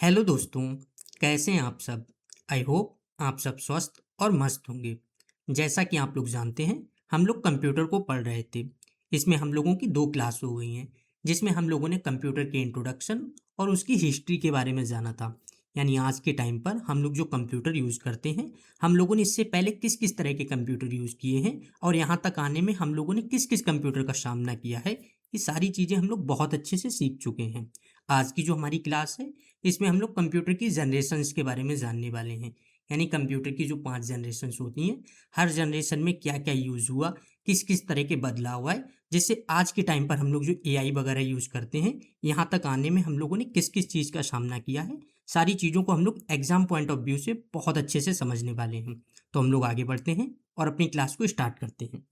Hello दोस्तों, कैसे हैं आप सब। आई होप आप सब स्वस्थ और मस्त होंगे। जैसा कि आप लोग जानते हैं, हम लोग कंप्यूटर को पढ़ रहे थे। इसमें हम लोगों की दो क्लास हो गई हैं, जिसमें हम लोगों ने कंप्यूटर के इंट्रोडक्शन और उसकी हिस्ट्री के बारे में जाना था। यानी आज के टाइम पर हम लोग जो कंप्यूटर यूज़ करते हैं, हम लोगों ने इससे पहले किस किस तरह के कंप्यूटर यूज़ किए हैं और यहाँ तक आने में हम लोगों ने किस किस कंप्यूटर का सामना किया है, ये सारी चीज़ें हम लोग बहुत अच्छे से सीख चुके हैं। आज की जो हमारी क्लास है, इसमें हम लोग कंप्यूटर की जनरेशन्स के बारे में जानने वाले हैं। यानी कंप्यूटर की जो 5 जनरेशन्स होती हैं, हर जनरेशन में क्या-क्या यूज़ हुआ, किस-किस तरह के बदलाव आए, जिससे आज के टाइम पर हम लोग जो एआई वगैरह यूज़ करते हैं, यहाँ तक आने में हम लोगों ने किस-किस चीज़ का सामना किया है, सारी चीज़ों को हम लोग एग्ज़ाम पॉइंट ऑफ व्यू से बहुत अच्छे से समझने वाले हैं। तो हम लोग आगे बढ़ते हैं और अपनी क्लास को स्टार्ट करते हैं।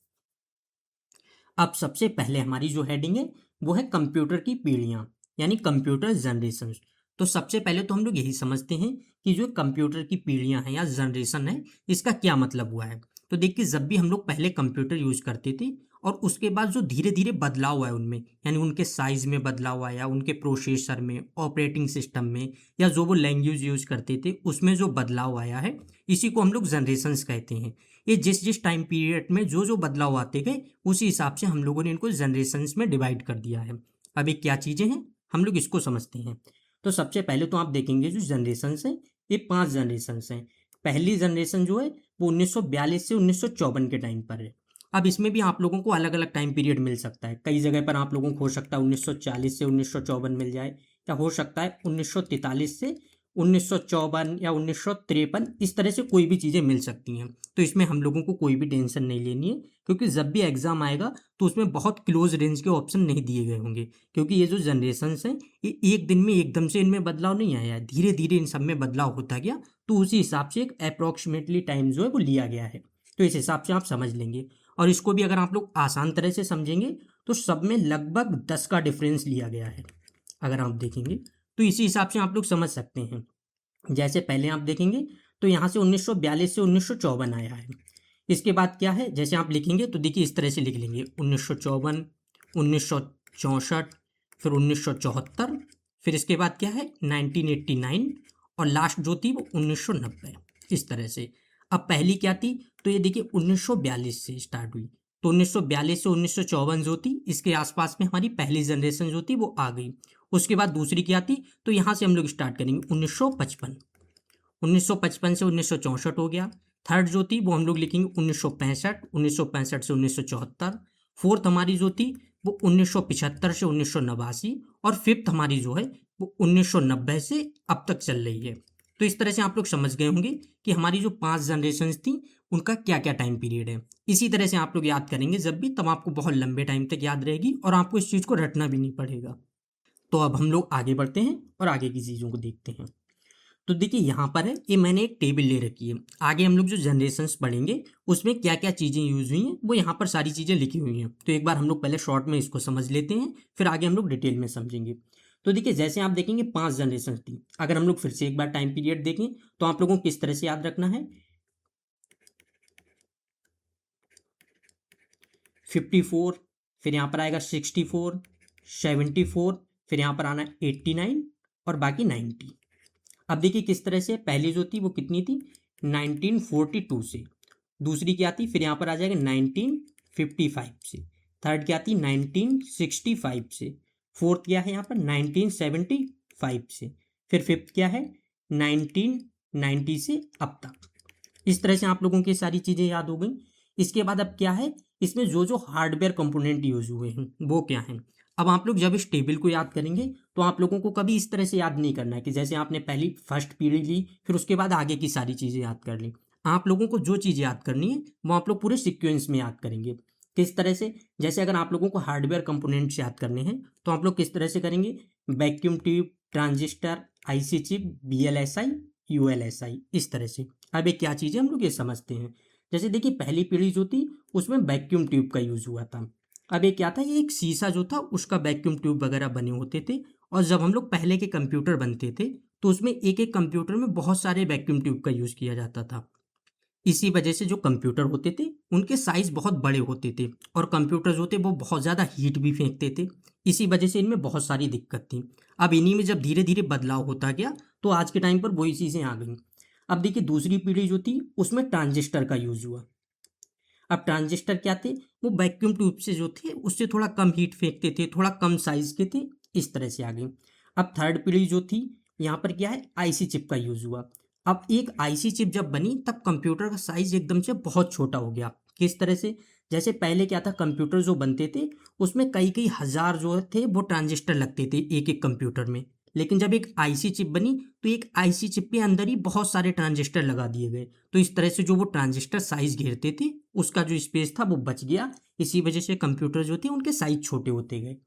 अब सबसे पहले हमारी जो हेडिंग है, वो है कंप्यूटर की पीढ़ियाँ, यानी कंप्यूटर जनरेशन्स। तो सबसे पहले तो हम लोग यही समझते हैं कि जो कंप्यूटर की पीढ़ियाँ हैं या जनरेशन है, इसका क्या मतलब हुआ है। तो देखिए, जब भी हम लोग पहले कंप्यूटर यूज़ करते थे और उसके बाद जो धीरे धीरे बदलाव आया उनमें, यानी उनके साइज़ में बदलाव आया, उनके प्रोसेसर में, ऑपरेटिंग सिस्टम में, या जो वो लैंग्वेज यूज़ करते थे उसमें जो बदलाव आया है, इसी को हम लोग जनरेशन्स कहते हैं। ये जिस जिस टाइम पीरियड में जो जो बदलाव आते गए, उसी हिसाब से हम लोगों ने इनको जनरेशन्स में डिवाइड कर दिया है। अब ये क्या चीज़ें हैं, हम लोग इसको समझते हैं। तो सबसे पहले तो आप देखेंगे जो जनरेशन्स हैं, ये 5 जनरेशन्स हैं। पहली जनरेशन जो है वो 1942 से 1954 के टाइम पर है। अब इसमें भी आप लोगों को अलग अलग टाइम पीरियड मिल सकता है। कई जगह पर आप लोगों को हो सकता है 1940 से 1954 मिल जाए, या हो सकता है 1943 से 1954 या 1953, इस तरह से कोई भी चीज़ें मिल सकती हैं। तो इसमें हम लोगों को कोई भी टेंशन नहीं लेनी है, क्योंकि जब भी एग्ज़ाम आएगा तो उसमें बहुत क्लोज रेंज के ऑप्शन नहीं दिए गए होंगे। क्योंकि ये जो जनरेशन्स हैं, ये एक दिन में एकदम से इनमें बदलाव नहीं आया है, धीरे धीरे इन सब में बदलाव होता गया। तो उसी हिसाब से एक अप्रॉक्सीमेटली टाइम जो है वो लिया गया है। तो इस हिसाब से आप समझ लेंगे। और इसको भी अगर आप लोग आसान तरह से समझेंगे, तो सब में लगभग 10 का डिफरेंस लिया गया है। अगर आप देखेंगे तो इसी हिसाब से आप लोग समझ सकते हैं। जैसे पहले आप देखेंगे तो यहाँ से 1942 से 1954 आया है। इसके बाद क्या है, जैसे आप लिखेंगे तो देखिए इस तरह से लिख लेंगे 1954, 1964, फिर 1974, फिर इसके बाद क्या है 1989, और लास्ट जो थी वो 1990, इस तरह से। अब पहली क्या थी, तो ये देखिए 1942 से स्टार्ट हुई। तो 1942 से 1954 जो थी, इसके आसपास में हमारी पहली जनरेशन जो थी वो आ गई। उसके बाद दूसरी क्या थी, तो यहाँ से हम लोग स्टार्ट करेंगे 1955। 1955 से 1964 हो गया। थर्ड जो थी वो हम लोग लिखेंगे 1965, 1965 से 1974। फोर्थ हमारी जो थी वो 1975 से 1989, और फिफ्थ हमारी जो है वो 1990 से अब तक चल रही है। तो इस तरह से आप लोग समझ गए होंगे कि हमारी जो 5 जनरेशन थी उनका क्या क्या टाइम पीरियड है। इसी तरह से आप लोग याद करेंगे जब भी, तब आपको बहुत लंबे टाइम तक याद रहेगी और आपको इस चीज़ को रटना भी नहीं पड़ेगा। तो अब हम लोग आगे बढ़ते हैं और आगे की चीज़ों को देखते हैं। तो देखिए यहाँ पर है, ये मैंने एक टेबल ले रखी है। आगे हम लोग जो जनरेशन्स पढ़ेंगे उसमें क्या क्या चीज़ें यूज़ हुई हैं, वो यहाँ पर सारी चीज़ें लिखी हुई हैं। तो एक बार हम लोग पहले शॉर्ट में इसको समझ लेते हैं, फिर आगे हम लोग डिटेल में समझेंगे। तो देखिए, जैसे आप देखेंगे 5 जनरेशन थी। अगर हम लोग फिर से एक बार टाइम पीरियड देखें, तो आप लोगों को किस तरह से याद रखना है। 54, फिर यहाँ पर आएगा 64, 74, फिर यहाँ पर आना 89, और बाकी 90। अब देखिए किस तरह से, पहली जो थी वो कितनी थी 1942 से, दूसरी क्या थी, फिर यहाँ पर आ जाएगा 1955 से, थर्ड क्या थी 1965 से, फोर्थ क्या है यहाँ पर 1975 से, फिर फिफ्थ क्या है 1990 से अब तक। इस तरह से आप लोगों की सारी चीज़ें याद हो गई। इसके बाद अब क्या है, इसमें जो जो हार्डवेयर कंपोनेंट यूज हुए हैं वो क्या हैं। अब आप लोग जब इस टेबल को याद करेंगे, तो आप लोगों को कभी इस तरह से याद नहीं करना है कि जैसे आपने पहली फर्स्ट पीढ़ी ली, फिर उसके बाद आगे की सारी चीज़ें याद कर ली। आप लोगों को जो चीज़ याद करनी है वो आप लोग पूरे सिक्वेंस में याद करेंगे। किस तरह से, जैसे अगर आप लोगों को हार्डवेयर कंपोनेंट्स याद करने हैं, तो आप लोग किस तरह से करेंगे, vacuum tube, transistor, IC chip, VLSI, ULSI, इस तरह से। अब ये क्या चीज़ें हम लोग ये समझते हैं। जैसे देखिए पहली पीढ़ी जो थी उसमें वैक्यूम ट्यूब का यूज़ हुआ था। अब ये क्या था, ये एक शीशा जो था उसका वैक्यूम ट्यूब वगैरह बने होते थे। और जब हम लोग पहले के कंप्यूटर बनते थे, तो उसमें एक एक कंप्यूटर में बहुत सारे वैक्यूम ट्यूब का यूज़ किया जाता था। इसी वजह से जो कंप्यूटर होते थे उनके साइज बहुत बड़े होते थे, और कंप्यूटर्स होते वो बहुत ज़्यादा हीट भी फेंकते थे। इसी वजह से इनमें बहुत सारी दिक्कत थी। अब इन्हीं में जब धीरे धीरे बदलाव होता गया, तो आज के टाइम पर वही चीज़ें आ गई। अब देखिए दूसरी पीढ़ी जो थी उसमें ट्रांजिस्टर का यूज़ हुआ। अब ट्रांजिस्टर क्या थे, वो वैक्यूम ट्यूब से जो थे उससे थोड़ा कम हीट फेंकते थे, थोड़ा कम साइज़ के थे, इस तरह से आ गई। अब थर्ड पीढ़ी जो थी, यहाँ पर क्या है, आईसी चिप का यूज़ हुआ। अब एक आईसी चिप जब बनी तब कंप्यूटर का साइज़ एकदम से बहुत छोटा हो गया। किस तरह से, जैसे पहले क्या था, कंप्यूटर जो बनते थे उसमें कई कई हज़ार जो थे वो ट्रांजिस्टर लगते थे एक एक कंप्यूटर में। लेकिन जब एक आईसी चिप बनी तो एक आईसी चिप के अंदर ही बहुत सारे ट्रांजिस्टर लगा दिए गए। तो इस तरह से जो वो ट्रांजिस्टर साइज घेरते थे उसका जो स्पेस था वो बच गया। इसी वजह से कंप्यूटर जो थे उनके साइज छोटे होते गए।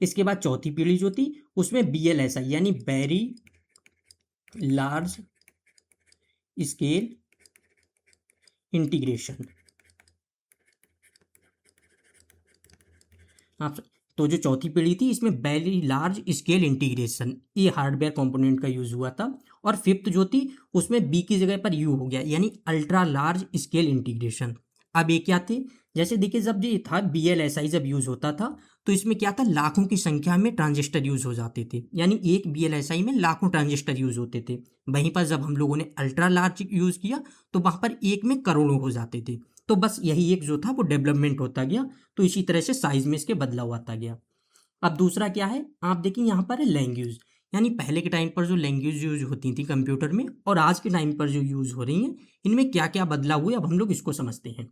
इसके बाद चौथी पीढ़ी जो थी उसमें बीएलएसआई यानी वेरी लार्ज स्केल इंटीग्रेशन। आप, तो जो चौथी पीढ़ी थी इसमें वेरी लार्ज स्केल इंटीग्रेशन, ये हार्डवेयर कंपोनेंट का यूज हुआ था। और फिफ्थ जो थी उसमें बी की जगह पर यू हो गया यानी अल्ट्रा लार्ज स्केल इंटीग्रेशन। अब ये क्या थे, जैसे देखिए जब ये था बीएलएसआई जब यूज होता था तो इसमें क्या था, लाखों की संख्या में ट्रांजिस्टर यूज हो जाते थे, यानी एक बीएलएसआई में लाखों ट्रांजिस्टर यूज होते थे। वहीं पर जब हम लोगों ने अल्ट्रा लार्ज यूज किया तो वहां पर एक में करोड़ों हो जाते थे। तो बस यही एक जो था वो डेवलपमेंट होता गया। तो इसी तरह से साइज में इसके बदलाव आता गया। अब दूसरा क्या है, आप देखिए यहाँ पर है लैंग्वेज, यानी पहले के टाइम पर जो लैंग्वेज यूज होती थी कंप्यूटर में और आज के टाइम पर जो यूज हो रही हैं, इनमें क्या क्या बदलाव हुए अब हम लोग इसको समझते हैं।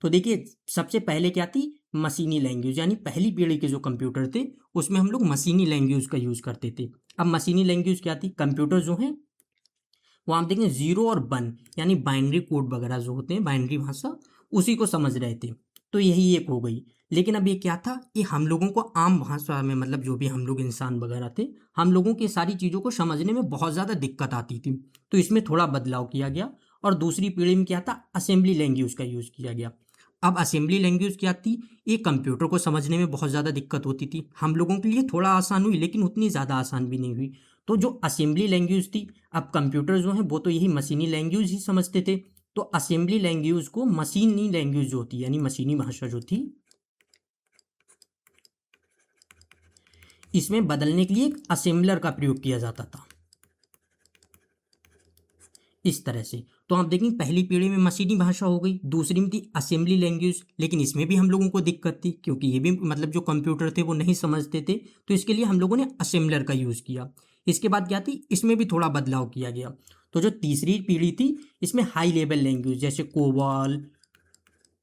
तो देखिए सबसे पहले क्या थी, मशीनी लैंग्वेज, यानी पहली पीढ़ी के जो कंप्यूटर थे उसमें हम लोग मशीनी लैंग्वेज का यूज करते थे। अब मशीनी लैंग्वेज क्या थी, कंप्यूटर जो है वो आप देखें जीरो और वन यानी बाइनरी कोड वगैरह जो होते हैं, बाइनरी भाषा, उसी को समझ रहे थे। तो यही एक हो गई। लेकिन अब ये क्या था, ये हम लोगों को आम भाषा में, मतलब जो भी हम लोग इंसान वगैरह थे, हम लोगों की सारी चीज़ों को समझने में बहुत ज़्यादा दिक्कत आती थी। तो इसमें थोड़ा बदलाव किया गया। और दूसरी पीढ़ी में क्या था, असेंबली लैंग्वेज का यूज़ किया गया। अब असेंबली लैंग्वेज क्या थी, ये कंप्यूटर को समझने में बहुत ज़्यादा दिक्कत होती थी। हम लोगों के लिए थोड़ा आसान हुई लेकिन उतनी ज़्यादा आसान भी नहीं हुई। तो जो असेंबली लैंग्वेज थी, अब कंप्यूटर जो है वो तो यही मशीनी लैंग्वेज ही समझते थे। तो असेंबली लैंग्वेज को मशीनी लैंग्वेज जो होती है यानी मशीनी भाषा जो थी, इसमें बदलने के लिए एक असेंबलर का प्रयोग किया जाता था, इस तरह से। तो आप देखें पहली पीढ़ी में मशीनी भाषा हो गई, दूसरी में थी असेंबली लैंग्वेज, लेकिन इसमें भी हम लोगों को दिक्कत थी क्योंकि ये भी मतलब जो कंप्यूटर थे वो नहीं समझते थे। तो इसके लिए हम लोगों ने असेंबलर का यूज़ किया। इसके बाद क्या थी, इसमें भी थोड़ा बदलाव किया गया। तो जो तीसरी पीढ़ी थी इसमें हाई लेवल लैंग्वेज जैसे कोबाल,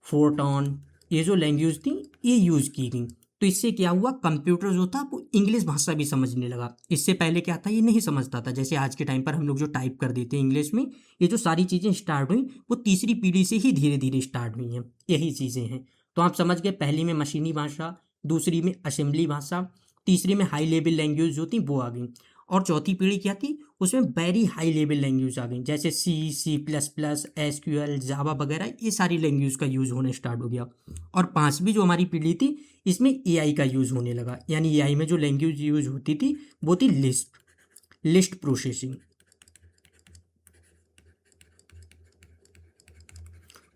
फोरटॉन, ये जो लैंग्वेज थी ये यूज़ की गई। तो इससे क्या हुआ, कंप्यूटर जो था वो इंग्लिश भाषा भी समझने लगा। इससे पहले क्या था, ये नहीं समझता था। जैसे आज के टाइम पर हम लोग जो टाइप कर देते हैं इंग्लिश में, ये जो सारी चीज़ें स्टार्ट हुई वो तीसरी पीढ़ी से ही धीरे धीरे स्टार्ट हुई हैं। यही चीज़ें हैं। तो आप समझ गए, पहली में मशीनी भाषा, दूसरी में असेंबली भाषा, तीसरी में हाई लेवल लैंग्वेज जो थी वो आ गई। और चौथी पीढ़ी क्या थी, उसमें वेरी हाई लेवल लैंग्वेज आ गई जैसे सी++, एसक्यूएल, जावा वगैरह, ये सारी लैंग्वेज का यूज़ होना स्टार्ट हो गया। और पांचवी जो हमारी पीढ़ी थी इसमें एआई का यूज़ होने लगा, यानी एआई में जो लैंग्वेज यूज होती थी वो थी लिस्ट प्रोसेसिंग।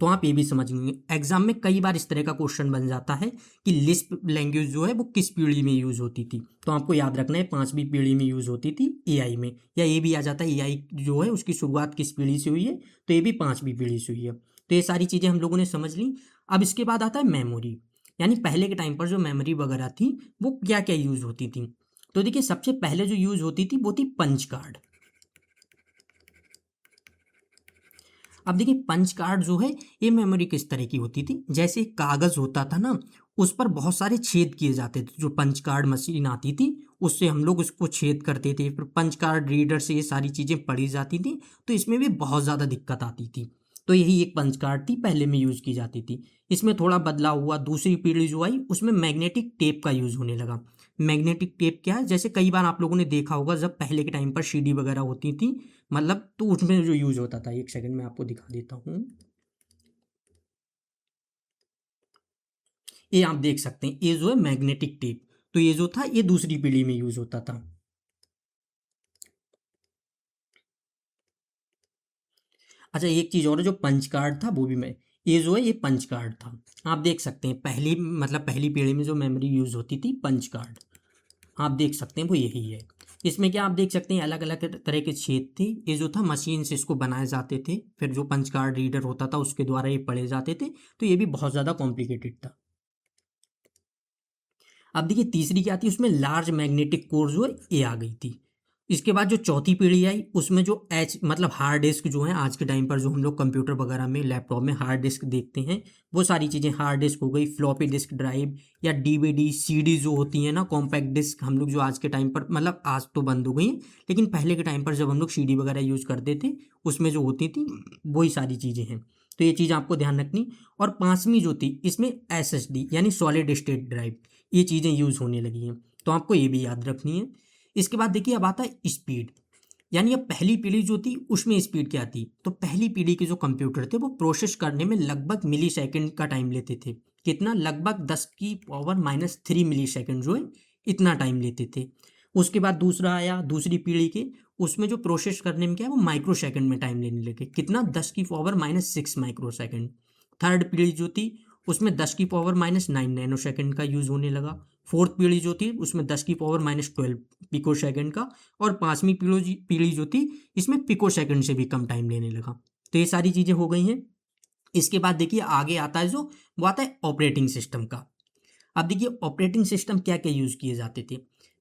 तो आप ये भी समझेंगे, एग्जाम में कई बार इस तरह का क्वेश्चन बन जाता है कि लिस्प लैंग्वेज जो है वो किस पीढ़ी में यूज होती थी। तो आपको याद रखना है पांचवी पीढ़ी में यूज होती थी एआई में। या ये भी आ जाता है एआई जो है उसकी शुरुआत किस पीढ़ी से हुई है, तो ये भी पांचवी पीढ़ी से हुई है। तो ये सारी चीज़ें हम लोगों ने समझ ली। अब इसके बाद आता है मेमोरी, यानी पहले के टाइम पर जो मेमोरी वगैरह थी वो क्या क्या यूज होती थी। तो देखिए सबसे पहले जो यूज होती थी वो थी पंच कार्ड। अब देखिए पंच कार्ड जो है ये मेमोरी किस तरह की होती थी, जैसे कागज़ होता था ना, उस पर बहुत सारे छेद किए जाते थे। जो पंच कार्ड मशीन आती थी उससे हम लोग उसको छेद करते थे, फिर पंच कार्ड रीडर से ये सारी चीज़ें पढ़ी जाती थी। तो इसमें भी बहुत ज़्यादा दिक्कत आती थी। तो यही एक पंच कार्ड थी, पहले में यूज़ की जाती थी। इसमें थोड़ा बदलाव हुआ, दूसरी पीढ़ी जो आई उसमें मैग्नेटिक टेप का यूज़ होने लगा। मैग्नेटिक टेप क्या है, जैसे कई बार आप लोगों ने देखा होगा जब पहले के टाइम पर सीडी वगैरह होती थी, मतलब तो उसमें जो यूज होता था, एक सेकंड में आपको दिखा देता हूँ। ये आप देख सकते हैं, ये जो है मैग्नेटिक टेप। तो ये जो था ये दूसरी पीढ़ी में यूज होता था। अच्छा एक चीज और है, जो पंच कार्ड था वो भी मैं, ये जो है ये पंच कार्ड था। आप देख सकते हैं पहली मतलब पहली पीढ़ी में जो मेमोरी यूज होती थी पंच कार्ड, आप देख सकते हैं वो यही है। इसमें क्या आप देख सकते हैं अलग अलग तरह के छेद थे। ये जो था मशीन से इसको बनाए जाते थे, फिर जो पंच कार्ड रीडर होता था उसके द्वारा ये पढ़े जाते थे। तो ये भी बहुत ज़्यादा कॉम्प्लिकेटेड था। अब देखिए तीसरी क्या थी, उसमें लार्ज मैग्नेटिक कोर जो है ये आ गई थी। इसके बाद जो चौथी पीढ़ी आई उसमें जो एच मतलब हार्ड डिस्क जो है आज के टाइम पर जो हम लोग कंप्यूटर वगैरह में लैपटॉप में हार्ड डिस्क देखते हैं, वो सारी चीज़ें हार्ड डिस्क हो गई, फ्लॉपी डिस्क ड्राइव या डीवीडी सीडी जो होती है ना, कॉम्पैक्ट डिस्क हम लोग जो आज के टाइम पर मतलब आज तो बंद हो गई हैं, लेकिन पहले के टाइम पर जब हम लोग सीडी वगैरह यूज़ करते थे उसमें जो होती थी वही सारी चीज़ें हैं। तो ये चीज़ आपको ध्यान रखनी। और पांचवी जो थी इसमें एसएसडी यानी सॉलिड स्टेट ड्राइव, ये चीज़ें यूज़ होने लगी हैं, तो आपको ये भी याद रखनी है। इसके बाद देखिए अब आता है स्पीड, यानी अब पहली पीढ़ी जो थी उसमें स्पीड क्या थी, तो पहली पीढ़ी के जो कंप्यूटर थे वो प्रोसेस करने में लगभग मिली सेकेंड का टाइम लेते थे। कितना? लगभग 10⁻³ मिली सेकेंड जो है इतना टाइम लेते थे। उसके बाद दूसरा आया दूसरी पीढ़ी के, उसमें जो प्रोसेस करने में क्या है वो माइक्रो सेकेंड में टाइम लेने लगे। कितना? 10⁻⁻6 माइक्रो सेकेंड। थर्ड पीढ़ी जो थी उसमें 10⁻⁻9 नैनो सेकेंड का यूज़ होने लगा। फोर्थ पीढ़ी जो थी उसमें 10⁻12 पिको सेकेंड का। और पांचवी पीढ़ी जो थी इसमें पिको सेकेंड से भी कम टाइम लेने लगा। तो ये सारी चीज़ें हो गई हैं। इसके बाद देखिए आगे आता है जो वो आता है ऑपरेटिंग सिस्टम का। अब देखिए ऑपरेटिंग सिस्टम क्या क्या यूज़ किए जाते थे।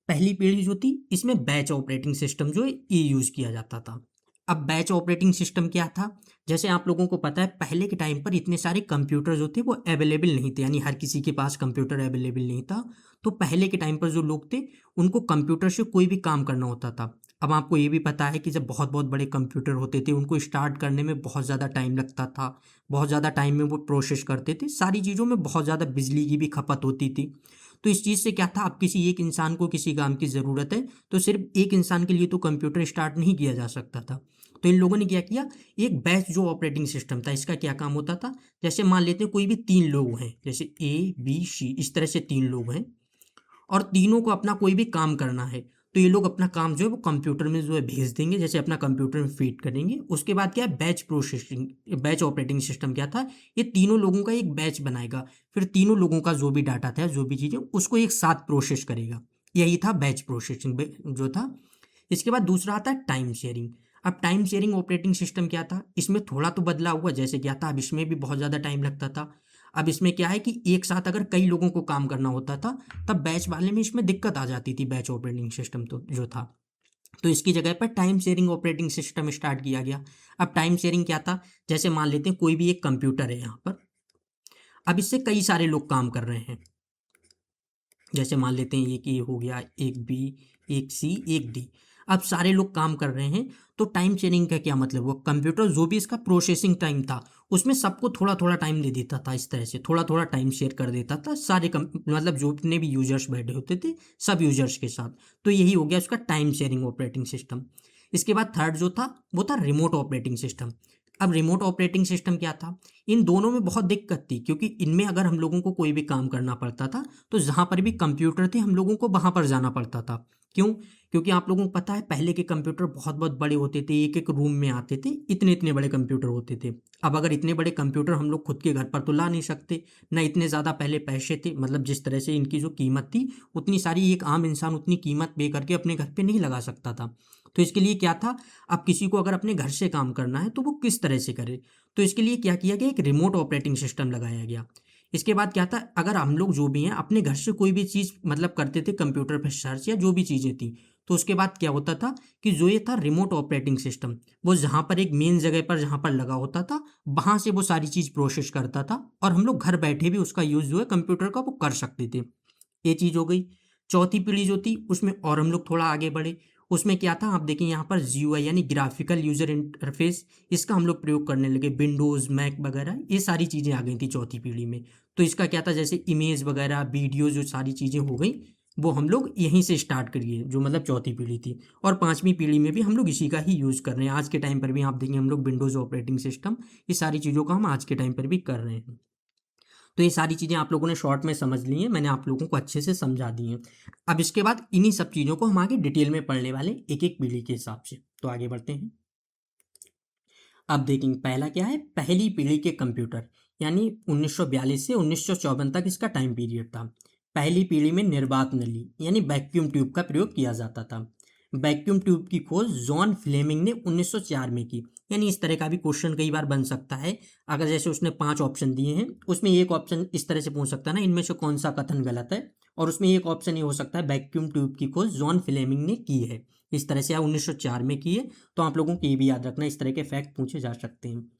पहली पीढ़ी जो थी इसमें बैच ऑपरेटिंग सिस्टम जो है ये यूज़ किया जाता था। अब बैच ऑपरेटिंग सिस्टम क्या था, जैसे आप लोगों को पता है पहले के टाइम पर इतने सारे कंप्यूटर जो थे वो अवेलेबल नहीं थे, यानी हर किसी के पास कंप्यूटर अवेलेबल नहीं था। तो पहले के टाइम पर जो लोग थे उनको कंप्यूटर से कोई भी काम करना होता था। अब आपको ये भी पता है कि जब बहुत बहुत बड़े कंप्यूटर होते थे उनको स्टार्ट करने में बहुत ज़्यादा टाइम लगता था, बहुत ज़्यादा टाइम में वो प्रोसेस करते थे, सारी चीज़ों में बहुत ज़्यादा बिजली की भी खपत होती थी। तो इस चीज़ से क्या था, अब किसी एक इंसान को किसी काम की ज़रूरत है तो सिर्फ एक इंसान के लिए तो कंप्यूटर स्टार्ट नहीं किया जा सकता था। तो इन लोगों ने क्या किया, एक बैच जो ऑपरेटिंग सिस्टम था इसका क्या काम होता था, जैसे मान लेते हैं कोई भी तीन लोग हैं, जैसे A B C इस तरह से तीन लोग हैं और तीनों को अपना कोई भी काम करना है, तो ये लोग अपना काम जो है वो कंप्यूटर में जो है भेज देंगे, जैसे अपना कंप्यूटर में फीड करेंगे। उसके बाद क्या है, batch processing, batch operating system क्या था, ये तीनों लोगों का एक बैच बनाएगा, फिर तीनों लोगों का जो भी डाटा था जो भी चीज़ें उसको एक साथ प्रोसेस करेगा। यही था बैच प्रोसेसिंग जो था। इसके बाद दूसरा आता है टाइम शेयरिंग। अब टाइम शेयरिंग ऑपरेटिंग सिस्टम क्या था, इसमें थोड़ा तो बदलाव हुआ, जैसे क्या था अब इसमें भी बहुत ज़्यादा टाइम लगता था। अब इसमें क्या है कि एक साथ अगर कई लोगों को काम करना होता था तब बैच वाले में इसमें दिक्कत आ जाती थी, बैच ऑपरेटिंग सिस्टम तो जो था। तो इसकी जगह पर time sharing operating system start किया गया। अब टाइम शेयरिंग क्या था, जैसे मान लेते हैं कोई भी एक कंप्यूटर है यहाँ पर, अब इससे कई सारे लोग काम कर रहे हैं। जैसे मान लेते हैं एक ए हो गया, एक बी, एक सी, एक डी। अब सारे लोग काम कर रहे हैं, तो टाइम शेयरिंग का क्या मतलब हुआ, कंप्यूटर जो भी इसका प्रोसेसिंग टाइम था उसमें सबको थोड़ा थोड़ा टाइम दे देता था, इस तरह से थोड़ा थोड़ा टाइम शेयर कर देता था सारे मतलब जो जितने भी यूजर्स बैठे होते थे सब यूजर्स के साथ। तो यही हो गया उसका टाइम शेयरिंग ऑपरेटिंग सिस्टम। इसके बाद थर्ड जो था वो था रिमोट ऑपरेटिंग सिस्टम। अब रिमोट ऑपरेटिंग सिस्टम क्या था, इन दोनों में बहुत दिक्कत थी, क्योंकि इनमें अगर हम लोगों को कोई भी काम करना पड़ता था तो जहाँ पर भी कंप्यूटर थे हम लोगों को वहाँ पर जाना पड़ता था। क्यों? क्योंकि आप लोगों को पता है पहले के कंप्यूटर बहुत बहुत बड़े होते थे, एक एक रूम में आते थे, इतने इतने बड़े कंप्यूटर होते थे। अब अगर इतने बड़े कंप्यूटर हम लोग खुद के घर पर तो ला नहीं सकते, ना इतने ज़्यादा पहले पैसे थे, मतलब जिस तरह से इनकी जो कीमत थी उतनी सारी एक आम इंसान उतनी कीमत पे करके अपने घर पे नहीं लगा सकता था। तो इसके लिए क्या था, अब किसी को अगर अपने घर से काम करना है तो वो किस तरह से करे, तो इसके लिए क्या किया गया, एक रिमोट ऑपरेटिंग सिस्टम लगाया गया। इसके बाद क्या था, अगर हम लोग जो भी हैं अपने घर से कोई भी चीज़ मतलब करते थे कंप्यूटर पर सर्च या जो भी चीज़ें थी, तो उसके बाद क्या होता था कि जो ये था रिमोट ऑपरेटिंग सिस्टम, वो जहाँ पर एक मेन जगह पर जहाँ पर लगा होता था वहाँ से वो सारी चीज़ प्रोसेस करता था और हम लोग घर बैठे भी उसका यूज़ जो है कंप्यूटर का वो कर सकते थे। ये चीज़ हो गई। चौथी पीढ़ी जो थी उसमें और हम लोग थोड़ा आगे बढ़े। उसमें क्या था, आप देखिए यहाँ पर जीयूआई यानी ग्राफिकल यूजर इंटरफेस, इसका हम लोग प्रयोग करने लगे। विंडोज़ मैक वगैरह ये सारी चीज़ें आ गई थी चौथी पीढ़ी में। तो इसका क्या था, जैसे इमेज वगैरह वीडियो जो सारी चीज़ें हो गई वो हम लोग यहीं से स्टार्ट करिए, जो मतलब चौथी पीढ़ी थी। और पांचवी पीढ़ी में भी हम लोग इसी का ही यूज़ कर रहे हैं। आज के टाइम पर भी आप देखेंगे हम लोग विंडोज़ ऑपरेटिंग सिस्टम, ये सारी चीज़ों का हम आज के टाइम पर भी कर रहे हैं। तो ये सारी चीज़ें आप लोगों ने शॉर्ट में समझ ली हैं, मैंने आप लोगों को अच्छे से समझा दी हैं। अब इसके बाद इन्हीं सब चीज़ों को हम आगे डिटेल में पढ़ने वाले हैं, एक एक पीढ़ी के हिसाब से। तो आगे बढ़ते हैं। अब देखेंगे पहला क्या है, पहली पीढ़ी के कंप्यूटर, यानी 1942 से 1954 तक इसका टाइम पीरियड था। पहली पीढ़ी में निर्वात नली यानी वैक्यूम ट्यूब का प्रयोग किया जाता था। वैक्यूम ट्यूब की खोज जॉन फ्लेमिंग ने 1904 में की। यानी इस तरह का भी क्वेश्चन कई बार बन सकता है। अगर जैसे उसने 5 ऑप्शन दिए हैं, उसमें एक ऑप्शन इस तरह से पूछ सकता है ना, इनमें से कौन सा कथन गलत है, और उसमें एक ऑप्शन ये हो सकता है वैक्यूम ट्यूब की खोज जॉन फ्लेमिंग ने की है। इस तरह से या 1904 में की है। तो आप लोगों को ये भी याद रखना, इस तरह के फैक्ट पूछे जा सकते हैं।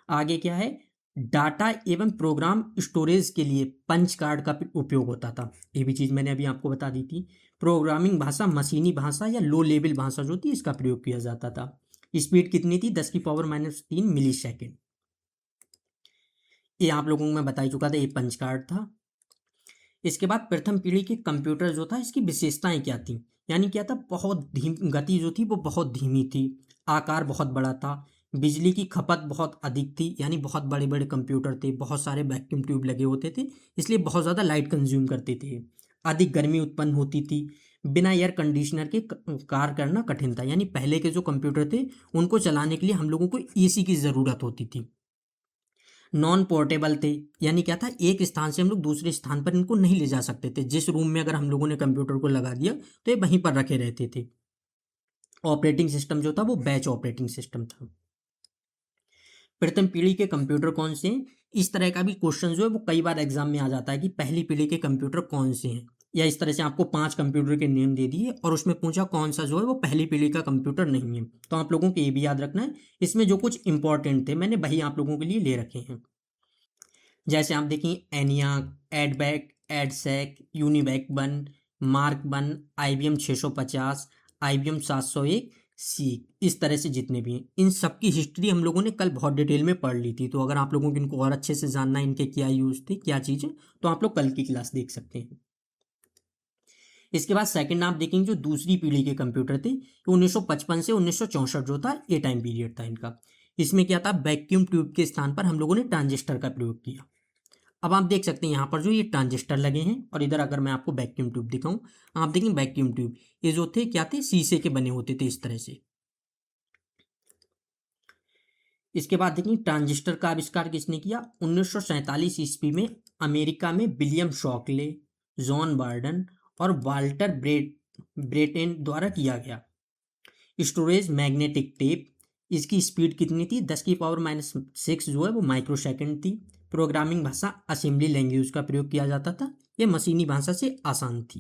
आगे क्या है, डाटा एवं प्रोग्राम स्टोरेज के लिए पंच कार्ड का उपयोग होता था। ये भी चीज़ मैंने अभी आपको बता दी थी। प्रोग्रामिंग भाषा मशीनी भाषा या लो लेवल भाषा जो थी, इसका प्रयोग किया जाता था। स्पीड कितनी थी, 10⁻³ मिली सेकेंड। ये आप लोगों को मैं बता ही चुका था, ये पंच कार्ड था। इसके बाद प्रथम पीढ़ी के कंप्यूटर जो था, इसकी विशेषताएं क्या थी, यानी क्या था, बहुत धीमी गति जो थी वो बहुत धीमी थी, आकार बहुत बड़ा था, बिजली की खपत बहुत अधिक थी, यानी बहुत बड़े बड़े कंप्यूटर थे, बहुत सारे वैक्यूम ट्यूब लगे होते थे, इसलिए बहुत ज़्यादा लाइट कंज्यूम करते थे, अधिक गर्मी उत्पन्न होती थी, बिना एयर कंडीशनर के कार्य करना कठिन था। यानी पहले के जो कंप्यूटर थे, उनको चलाने के लिए हम लोगों को एसी की ज़रूरत होती थी। नॉन पोर्टेबल थे, यानी क्या था, एक स्थान से हम लोग दूसरे स्थान पर इनको नहीं ले जा सकते थे। जिस रूम में अगर हम लोगों ने कंप्यूटर को लगा दिया तो ये वहीं पर रखे रहते थे। ऑपरेटिंग सिस्टम जो था वो बैच ऑपरेटिंग सिस्टम था। प्रथम पीढ़ी के कंप्यूटर कौन से हैं, इस तरह का भी क्वेश्चन जो है वो कई बार एग्जाम में आ जाता है कि पहली पीढ़ी के कंप्यूटर कौन से हैं, या इस तरह से आपको 5 कंप्यूटर के नेम दे दिए और उसमें पूछा कौन सा जो है वो पहली पीढ़ी का कंप्यूटर नहीं है। तो आप लोगों को ये भी याद रखना है, इसमें जो कुछ इंपॉर्टेंट थे मैंने वही आप लोगों के लिए ले रखे हैं। जैसे आप देखें, ENIAC, add back, EDSAC, UNIVAC 1, mark 1, IBM 650, IBM 701, seek, इस तरह से जितने भी हैं, इन सब की हिस्ट्री हम लोगों ने कल बहुत डिटेल में पढ़ ली थी। तो अगर आप लोगों को इनको और अच्छे से जानना है, इनके क्या यूज़ थे, क्या चीज़ें, तो आप लोग कल की क्लास देख सकते हैं। इसके बाद सेकंड आप देखेंगे, जो दूसरी पीढ़ी के कंप्यूटर थे, 1955 से 1964 जो था, ये टाइम पीरियड था इनका। इसमें क्या था, वैक्यूम ट्यूब के स्थान पर हम लोगों ने ट्रांजिस्टर का प्रयोग किया। अब आप देख सकते हैं यहाँ पर जो ये ट्रांजिस्टर लगे हैं, और इधर अगर मैं आपको वैक्यूम ट्यूब दिखाऊं, आप देखें वैक्यूम ट्यूब ये जो थे क्या थे, शीशे के बने होते थे इस तरह से। इसके बाद देखिए, ट्रांजिस्टर का आविष्कार किसने किया, 1947 ईस्वी में अमेरिका में विलियम शॉकले, जॉन बार्डन और वाल्टर ब्रेटेन द्वारा किया गया। स्टोरेज मैग्नेटिक टेप, इसकी स्पीड कितनी थी, 10⁻⁶ जो है वो माइक्रो सेकेंड थी। प्रोग्रामिंग भाषा असेंबली लैंग्वेज का प्रयोग किया जाता था, यह मशीनी भाषा से आसान थी।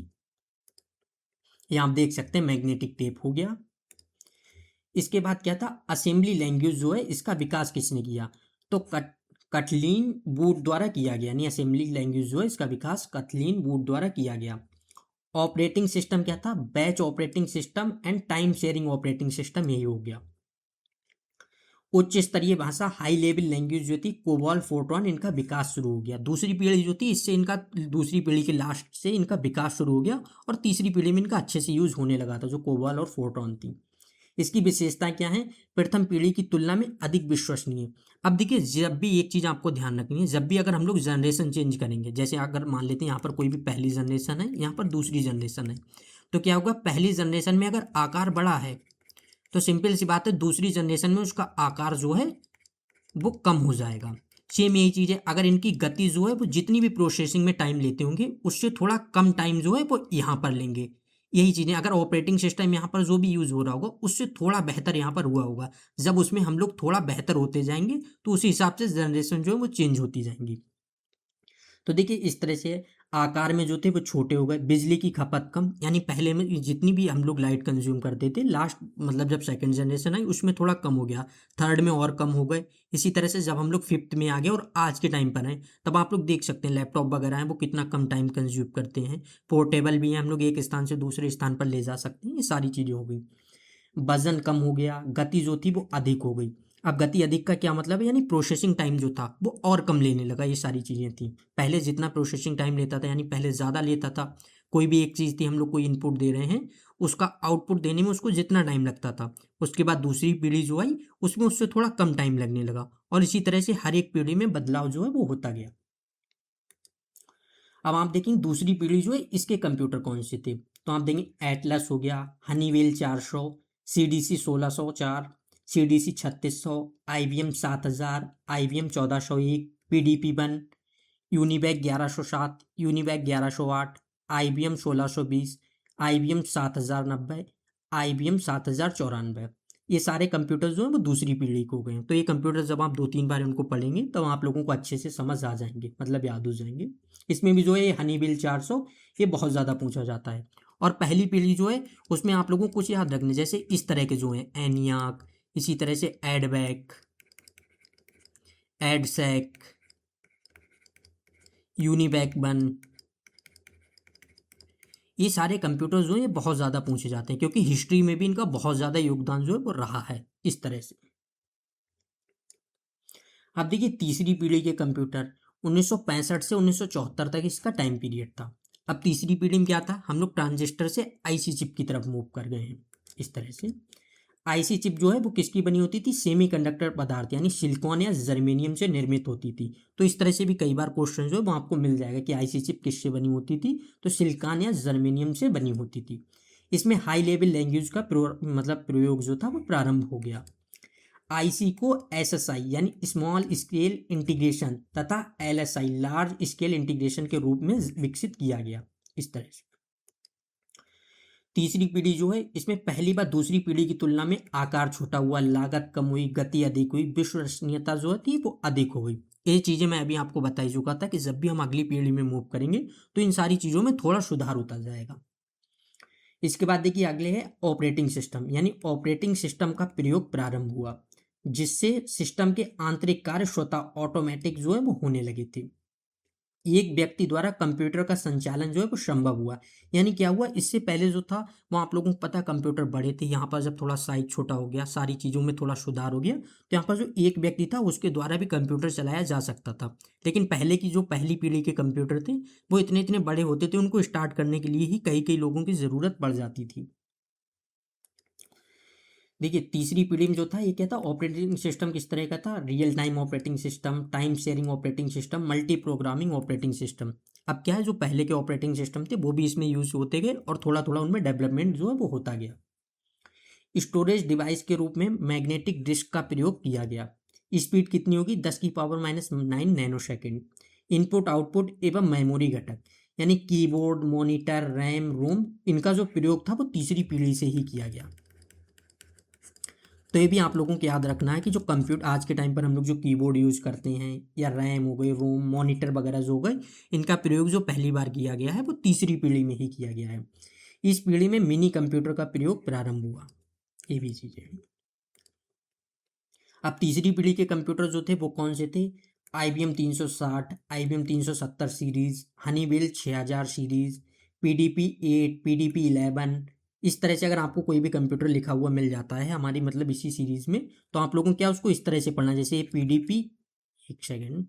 ये आप देख सकते हैं, मैग्नेटिक टेप हो गया। इसके बाद क्या था, असेंबली लैंग्वेज जो है इसका विकास किसने किया, तो कटलीन वुड द्वारा किया गया। यानी असेंबली लैंग्वेज जो है इसका विकास कटलीन वुड द्वारा किया गया। ऑपरेटिंग सिस्टम क्या था, batch operating system and time sharing operating system, यही हो गया। उच्च स्तरीय भाषा हाई लेवल लैंग्वेज जो थी, कोबॉल फोर्ट्रॉन, इनका विकास शुरू हो गया। दूसरी पीढ़ी जो थी, इससे इनका दूसरी पीढ़ी के लास्ट से इनका विकास शुरू हो गया, और तीसरी पीढ़ी में इनका अच्छे से यूज होने लगा था, जो कोबॉल और फोर्ट्रॉन थी। इसकी विशेषताएं क्या है, प्रथम पीढ़ी की तुलना में अधिक विश्वसनीय। अब देखिए, जब भी एक चीज़ आपको ध्यान रखनी है, जब भी अगर हम लोग जनरेशन चेंज करेंगे, जैसे अगर मान लेते हैं यहाँ पर कोई भी पहली जनरेशन है, यहाँ पर दूसरी जनरेशन है, तो क्या होगा, पहली जनरेशन में अगर आकार बड़ा है तो सिंपल सी बात है, दूसरी जनरेशन में उसका आकार जो है वो कम हो जाएगा। सेम यही चीज़ है, अगर इनकी गति जो है वो जितनी भी प्रोसेसिंग में टाइम लेते होंगे, उससे थोड़ा कम टाइम जो है वो यहाँ पर लेंगे। यही चीज़ें, अगर ऑपरेटिंग सिस्टम यहाँ पर जो भी यूज़ हो रहा होगा उससे थोड़ा बेहतर यहाँ पर हुआ होगा, जब उसमें हम लोग थोड़ा बेहतर होते जाएंगे तो उसी हिसाब से जनरेशन जो है वो चेंज होती जाएंगी। तो देखिए, इस तरह से आकार में जो थे वो छोटे हो गए, बिजली की खपत कम, यानी पहले में जितनी भी हम लोग लाइट कंज्यूम करते थे, लास्ट मतलब जब सेकंड जनरेशन आई उसमें थोड़ा कम हो गया, थर्ड में और कम हो गए। इसी तरह से जब हम लोग फिफ्थ में आ गए और आज के टाइम पर आए, तब आप लोग देख सकते हैं लैपटॉप वगैरह हैं वो कितना कम टाइम कंज्यूम करते हैं, पोर्टेबल भी हैं, हम लोग एक स्थान से दूसरे स्थान पर ले जा सकते हैं, ये सारी चीज़ें हो गई। वजन कम हो गया, गति जो थी वो अधिक हो गई। अब गति अधिक का क्या मतलब है, यानी प्रोसेसिंग टाइम जो था वो और कम लेने लगा, ये सारी चीज़ें थी। पहले जितना प्रोसेसिंग टाइम लेता था, यानी पहले ज़्यादा लेता था, कोई भी एक चीज़ थी, हम लोग कोई इनपुट दे रहे हैं, उसका आउटपुट देने में उसको जितना टाइम लगता था, उसके बाद दूसरी पीढ़ी जो आई उसमें उससे थोड़ा कम टाइम लगने लगा, और इसी तरह से हर एक पीढ़ी में बदलाव जो है वो होता गया। अब आप देखेंगे दूसरी पीढ़ी जो है इसके कंप्यूटर कौन से थे, तो आप देखेंगे एटलस हो गया, Honeywell 400, CDC 1604, CDC 3600, IBM 7000, IBM 1401, PDP-1, UNIVAC 1107, UNIVAC 1108, IBM 1620, IBM 7090, IBM 7094। ये सारे कंप्यूटर जो हैं वो दूसरी पीढ़ी के हो गए हैं। तो ये कंप्यूटर जब आप 2-3 बार इनको पढ़ेंगे तब आप लोगों को अच्छे से समझ आ जाएंगे, मतलब याद हो जाएंगे। इसमें भी जो है ये हनीवेल 400 ये बहुत ज़्यादा पूछा जाता है। और पहली पीढ़ी जो है उसमें आप लोगों को कुछ याद रखने, जैसे इस तरह के जो हैं एनियाक, इसी तरह से एडवैक, एडसैक, यूनिवैक 1, ये सारे कंप्यूटर जो हैं ये बहुत ज़्यादा पूछे जाते हैं क्योंकि हिस्ट्री में भी इनका बहुत ज़्यादा योगदान जो है वो रहा है इस तरह से। अब देखिए तीसरी पीढ़ी के कंप्यूटर 1965 से 1974 तक इसका टाइम पीरियड था। अब तीसरी पीढ़ी में क्या था, हम लोग ट्रांजिस्टर से आईसी चिप की तरफ मूव कर गए हैं इस तरह से। आईसी चिप जो है वो किसकी बनी होती थी, सेमीकंडक्टर पदार्थ यानी सिलिकॉन या जर्मेनियम से निर्मित होती थी। तो इस तरह से भी कई बार क्वेश्चन जो है वो आपको मिल जाएगा कि आईसी चिप किससे बनी होती थी, तो सिलिकॉन या जर्मेनियम से बनी होती थी। इसमें हाई लेवल लैंग्वेज का मतलब प्रयोग जो था वो प्रारंभ हो गया। आईसी को एसएसआई यानी स्मॉल स्केल इंटीग्रेशन तथा एलएसआई लार्ज स्केल इंटीग्रेशन के रूप में विकसित किया गया इस तरह से। तीसरी पीढ़ी जो है इसमें पहली बार दूसरी पीढ़ी की तुलना में आकार छोटा हुआ, लागत कम हुई, गति अधिक हुई, विश्वसनीयता जो थी वो अधिक हो गई। ये चीज़ें मैं अभी आपको बता ही चुका था कि जब भी हम अगली पीढ़ी में मूव करेंगे तो इन सारी चीज़ों में थोड़ा सुधार होता जाएगा। इसके बाद देखिए अगले है ऑपरेटिंग सिस्टम, यानी ऑपरेटिंग सिस्टम का प्रयोग प्रारंभ हुआ जिससे सिस्टम के आंतरिक कार्य स्वतः ऑटोमेटिक जो है वो होने लगे थे। एक व्यक्ति द्वारा कंप्यूटर का संचालन जो है वो संभव हुआ। यानी क्या हुआ, इससे पहले जो था वो आप लोगों को पता कंप्यूटर बड़े थे, यहाँ पर जब थोड़ा साइज छोटा हो गया, सारी चीज़ों में थोड़ा सुधार हो गया, तो यहाँ पर जो एक व्यक्ति था उसके द्वारा भी कंप्यूटर चलाया जा सकता था। लेकिन पहले की जो पहली पीढ़ी के कंप्यूटर थे वो इतने इतने बड़े होते थे, उनको स्टार्ट करने के लिए ही कई कई लोगों की ज़रूरत पड़ जाती थी। देखिए तीसरी पीढ़ी में जो था ये क्या था, ऑपरेटिंग सिस्टम किस तरह का था, real time operating system, time sharing operating system, multi programming operating system. अब क्या है, जो पहले के ऑपरेटिंग सिस्टम थे वो भी इसमें यूज होते गए और थोड़ा थोड़ा उनमें डेवलपमेंट जो है वो होता गया। स्टोरेज डिवाइस के रूप में मैग्नेटिक डिस्क का प्रयोग किया गया। स्पीड कितनी होगी, 10⁻⁹ नैनो सेकेंड। इनपुट आउटपुट एवं मेमोरी घटक यानी कीबोर्ड, मॉनिटर, रैम, रोम, इनका जो प्रयोग था वो तीसरी पीढ़ी से ही किया गया। तो ये भी आप लोगों को याद रखना है कि जो कंप्यूटर आज के टाइम पर हम लोग जो कीबोर्ड यूज़ करते हैं या रैम हो गई, रोम, मॉनिटर वगैरह जो हो गए, इनका प्रयोग जो पहली बार किया गया है वो तीसरी पीढ़ी में ही किया गया है। इस पीढ़ी में मिनी कंप्यूटर का प्रयोग प्रारंभ हुआ। ये भी चीज़ें हैं। अब तीसरी पीढ़ी के कंप्यूटर जो थे वो कौन से थे, IBM 360, IBM 370 series, Honeywell 6000 series, PDP 8, PDP 11। इस तरह से अगर आपको कोई भी कंप्यूटर लिखा हुआ मिल जाता है हमारी मतलब इसी सीरीज में, तो आप लोगों को क्या उसको इस तरह से पढ़ना है, जैसे PDP, एक सेकेंड,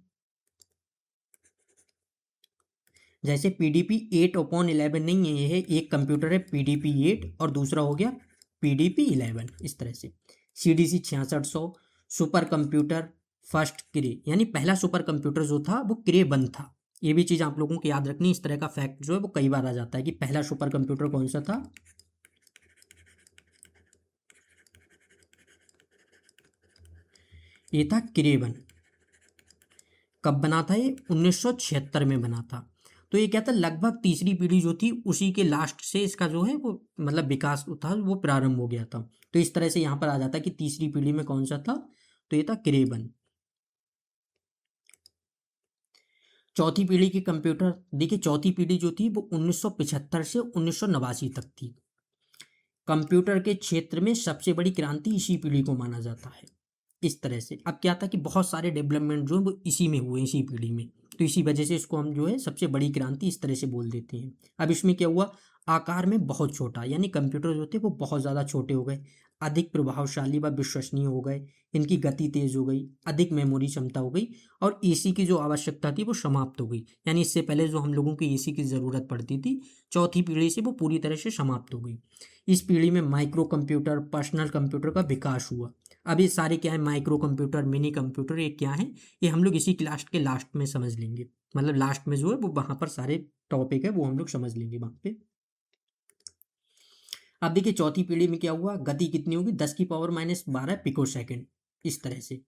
जैसे PDP 8/11 नहीं है, ये है एक कंप्यूटर है PDP 8 और दूसरा हो गया PDP 11 इस तरह से। CDC 6600, सुपर कंप्यूटर फर्स्ट क्रे, यानी पहला सुपर कंप्यूटर जो था वो क्रे 1 था। ये भी चीज़ आप लोगों को याद रखनी, इस तरह का फैक्ट जो है वो कई बार आ जाता है कि पहला सुपर कंप्यूटर कौन सा था, ये था क्रे 1। कब बना था ये, 1976 में बना था। तो ये क्या था, लगभग तीसरी पीढ़ी जो थी उसी के लास्ट से इसका जो है वो मतलब विकास था वो प्रारंभ हो गया था। तो इस तरह से यहाँ पर आ जाता है कि तीसरी पीढ़ी में कौन सा था, तो ये था क्रे 1। चौथी पीढ़ी के कंप्यूटर, देखिए चौथी पीढ़ी जो थी वो 1975 से 1989 तक थी। कंप्यूटर के क्षेत्र में सबसे बड़ी क्रांति इसी पीढ़ी को माना जाता है। इस तरह से अब क्या था कि बहुत सारे डेवलपमेंट जो है वो इसी में हुए, इसी पीढ़ी में, तो इसी वजह से इसको हम जो है सबसे बड़ी क्रांति इस तरह से बोल देते हैं। अब इसमें क्या हुआ, आकार में बहुत छोटा, यानी कंप्यूटर जो थे वो बहुत ज़्यादा छोटे हो गए, अधिक प्रभावशाली व विश्वसनीय हो गए, इनकी गति तेज हो गई, अधिक मेमोरी क्षमता हो गई और एसी की जो आवश्यकता थी वो समाप्त हो गई। यानी इससे पहले जो हम लोगों को एसी की ज़रूरत पड़ती थी, चौथी पीढ़ी से वो पूरी तरह से समाप्त हो गई। इस पीढ़ी में माइक्रो कंप्यूटर, पर्सनल कंप्यूटर का विकास हुआ। अब ये सारे क्या है, माइक्रो कंप्यूटर, मिनी कंप्यूटर, ये क्या है, ये हम लोग इसी क्लास के लास्ट में समझ लेंगे। मतलब लास्ट में जो है वो वहाँ पर सारे टॉपिक है वो हम लोग समझ लेंगे वहाँ पे। अब देखिए चौथी पीढ़ी में क्या हुआ, गति कितनी होगी, 10⁻12 पिको सेकेंड इस तरह से।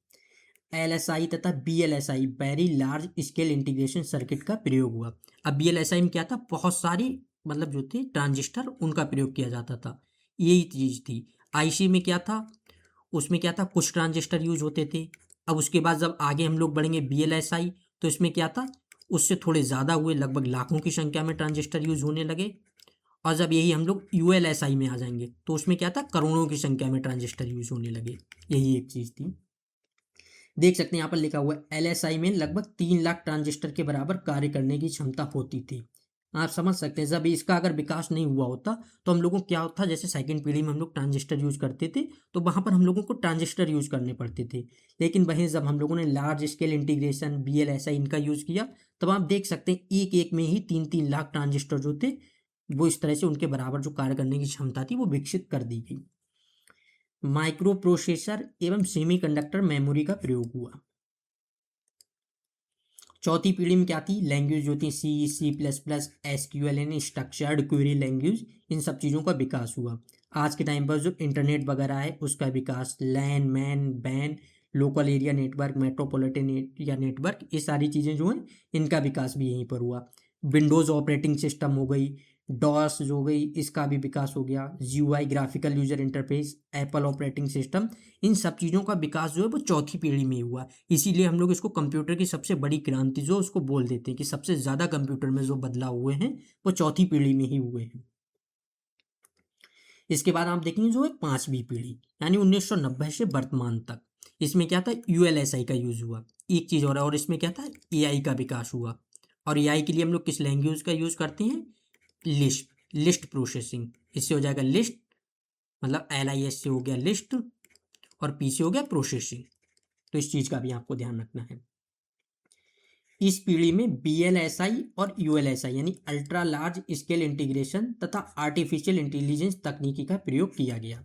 LSI तथा BLSI, very large scale integration circuit का प्रयोग हुआ। अब BLSI में क्या था, बहुत सारी मतलब जो थी ट्रांजिस्टर उनका प्रयोग किया जाता था। यही चीज़ थी। आईसी में क्या था, उसमें क्या था, कुछ ट्रांजिस्टर यूज होते थे। अब उसके बाद जब आगे हम लोग बढ़ेंगे बीएलएसआई, तो इसमें क्या था, उससे थोड़े ज़्यादा हुए, लगभग लाखों की संख्या में ट्रांजिस्टर यूज होने लगे। और जब यही हम लोग यूएलएसआई में आ जाएंगे तो उसमें क्या था, करोड़ों की संख्या में ट्रांजिस्टर यूज होने लगे। यही एक चीज़ थी। देख सकते हैं यहाँ पर लिखा हुआ है एलएसआई में लगभग 3 लाख ट्रांजिस्टर के बराबर कार्य करने की क्षमता होती थी। आप समझ सकते हैं जब इसका अगर विकास नहीं हुआ होता तो हम लोगों को क्या होता, जैसे सेकंड पीढ़ी में हम लोग ट्रांजिस्टर यूज करते थे तो वहाँ पर हम लोगों को ट्रांजिस्टर यूज करने पड़ते थे। लेकिन वहीं जब हम लोगों ने लार्ज स्केल इंटीग्रेशन बीएलएसआई इनका यूज किया, तब आप देख सकते हैं एक एक में ही 3-3 लाख ट्रांजिस्टर जो थे वो इस तरह से उनके बराबर जो कार्य करने की क्षमता थी वो विकसित कर दी गई। माइक्रो प्रोसेसर एवं सेमीकंडक्टर मेमोरी का प्रयोग हुआ। चौथी पीढ़ी में क्या थी, लैंग्वेज जो थी C++, SQL यानी स्ट्रक्चर्ड क्वेरी लैंग्वेज, इन सब चीज़ों का विकास हुआ। आज के टाइम पर जो इंटरनेट वगैरह है उसका विकास, LAN MAN WAN, local area network, metropolitan area network, ये सारी चीज़ें जो हैं इनका विकास भी यहीं पर हुआ। विंडोज़ ऑपरेटिंग सिस्टम हो गई, डॉस जो हो गई, इसका भी विकास हो गया। GUI graphical user interface, Apple operating system, इन सब चीज़ों का विकास जो है वो चौथी पीढ़ी में ही हुआ। इसीलिए हम लोग इसको कंप्यूटर की सबसे बड़ी क्रांति जो उसको बोल देते हैं कि सबसे ज़्यादा कंप्यूटर में जो बदलाव हुए हैं वो चौथी पीढ़ी में ही हुए हैं। इसके बाद आप देखेंगे जो है पांचवी पीढ़ी, यानी 1990 से वर्तमान तक। इसमें क्या था, यूएलएसआई का यूज हुआ। एक चीज़ और इसमें क्या था, एआई का विकास हुआ। और एआई के लिए हम लोग किस लैंग्वेज का यूज करते हैं, लिस्ट, लिस्ट प्रोसेसिंग। इससे हो जाएगा लिस्ट, मतलब LIS से हो गया लिस्ट, और पी से हो गया प्रोसेसिंग। तो इस चीज़ का भी आपको ध्यान रखना है। इस पीढ़ी में BLSI और ULSI यानी अल्ट्रा लार्ज स्केल इंटीग्रेशन तथा आर्टिफिशियल इंटेलिजेंस तकनीकी का प्रयोग किया गया।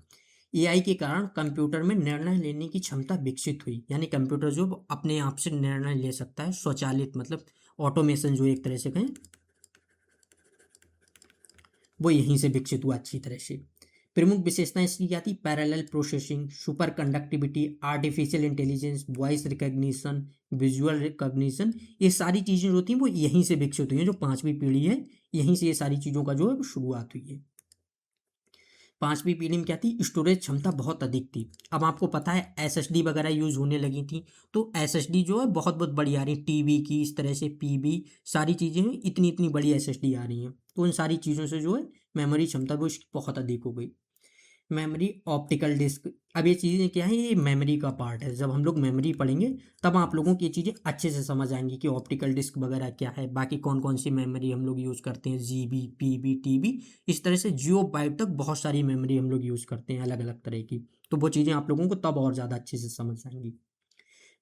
एआई के कारण कंप्यूटर में निर्णय लेने की क्षमता विकसित हुई, यानी कंप्यूटर जो अपने आप से निर्णय ले सकता है, स्वचालित, मतलब ऑटोमेशन जो एक तरह से कहें, वो यहीं से विकसित हुआ अच्छी तरह से। प्रमुख विशेषताएं इसकी क्या थी, parallel processing, super conductivity, artificial intelligence, voice recognition, visual recognition, ये सारी चीज़ें जो थी वो यहीं से विकसित हुई हैं। जो पांचवी पीढ़ी है यहीं से ये सारी चीज़ों का जो है शुरुआत हुई है। पांचवी पीढ़ी में क्या थी, स्टोरेज क्षमता बहुत अधिक थी। अब आपको पता है SSD वगैरह यूज होने लगी थी, तो SSD जो है बहुत बहुत बड़ी आ रही है, टीवी की इस तरह से PB, सारी चीज़ें इतनी इतनी बड़ी SSD आ रही हैं। तो उन सारी चीज़ों से जो है मेमोरी क्षमता वो इसकी बहुत अधिक हो गई। मेमोरी, ऑप्टिकल डिस्क, अब ये चीज़ें क्या है, ये मेमोरी का पार्ट है। जब हम लोग मेमोरी पढ़ेंगे तब आप लोगों की ये चीज़ें अच्छे से समझ आएंगी कि ऑप्टिकल डिस्क वगैरह क्या है, बाकी कौन कौन सी मेमोरी हम लोग यूज़ करते हैं, GB, PB, TB, इस तरह से जियो बाइट तक बहुत सारी मेमोरी हम लोग यूज़ करते हैं अलग अलग तरह की। तो वो चीज़ें आप लोगों को तब और ज़्यादा अच्छे से समझ आएंगी।